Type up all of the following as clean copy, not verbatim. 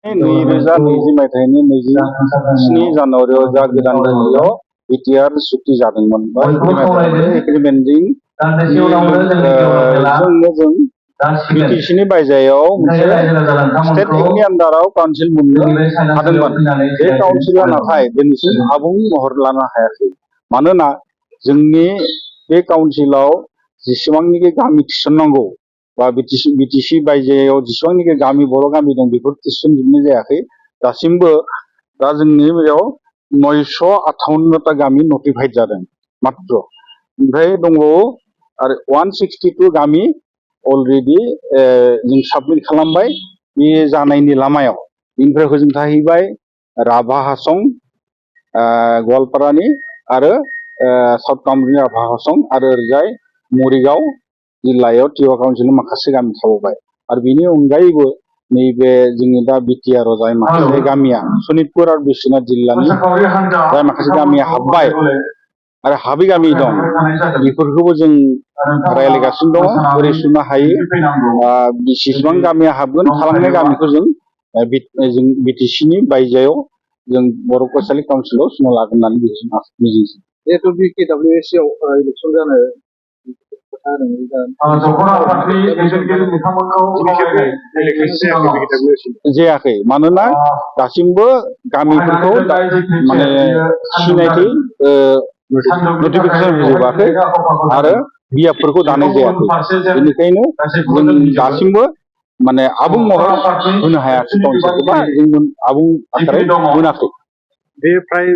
2020 मायथाइनि 27 जानुवारियाव जा गोदान दिल्लीयाव बिटिआर सुक्ति जादोंमोन बा एग्रिमेन्टजों जों बिटिसिनि बायजोआव मोनसे स्टेट एक्टनि आन्डाराव काउन्सिल मोननो हादोंमोन। बे काउन्सिला नाथाय दिनैसिम आबुं महर लानो हायाखै। मानोना जोंनि बे काउन्सिलाव जेसेबांनिखि गामि थिसननांगौ बा बिटिसि बायजोआव जेसेबांनिखि गामि बर' गामि दं बेफोर थिसनजोबनाय जायाखै। दासिमबो दा जोंनि बेयाव 958टा गामि नटिफाइड जादों मात्र। ओमफ्राय दंबावो आरो 162 गामि अलरेडि जों साबमिट खालामबाय बे जानायनि लामायाव। बेनिफ्राय हजों थाहैबाय राभा हासं गवालपारानि आरो साउथ कामरुपनि राभा हासं आरो ओरैजाय मरिगाव जिल्लायाव टिवा काउन्सिलनि माखासे गामि थाबावबाय। आरो बेनि अनगायैबो नैबे जोंनि दा बिटिआरआव जाय माखासे गामिया सनितपुर आरो बिश्वनाथ जिल्लानि जाय माखासे गामिया हाबबाय आरो हाबै गामि दं बेफोरखौबो जों रायज्लायगासिनो दङ बोरै सुनो हायो। बेसेबां गामिया हाबगोन थालांनाय गामिखौ जों बिटिसिनि बायजोआव जों बर' फरायसालि काउन्सिलाव सुना लागोन होननानै मिजिंथियो। जिहेतु बिकेडब्लिउएसि आव इलेक्सन जानो जायाखै। मानोना दासिमबो गामिफोरखौ माने सिनायथि नटिफिकेसन होजोबाखै आरो बियाबफोरखौ दानाय जायाखै। बेनिखायनो जों दासिमबो माने आबुं महर होनो हायाखै काउन्सिलखौ बा जों आबुं आकारै मोनाखै। बे फ्राय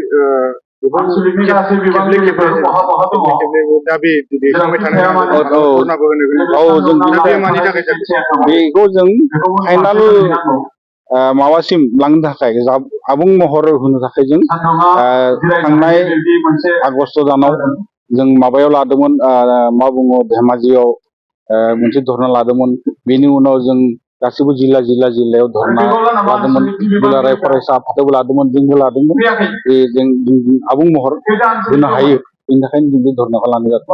बेखौ जों फाइनाल माबासिम लांनो थाखाय आबुं महर होनो थाखाय जों थांनाय आगस्ट दानाव जों माबायाव लादोंमोन मा बुङो धेमाजियाव मोनसे धरना लादोंमोन। बेनि उनाव जों गासिबो जिल्लायाव धरना लादोंमोन। दुलाराय फरायसा आफादाबो लादोंमोन, जोंबो लादोंमोन। जों आबुं महर होनो हायो बेनि थाखायनो जों बे धरनाखौ लानाय जादों।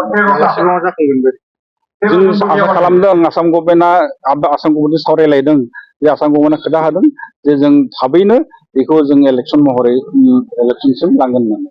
जों आसा खालामदों आसाम गभर्नमेन्टजों सावरायलायदों जे आसाम गभर्नमेन्टआ खोथा होदों जे जों थाबैनो बेखौ जों इलेक्सन महरै इलेक्सनसिम लांगोन होननानै।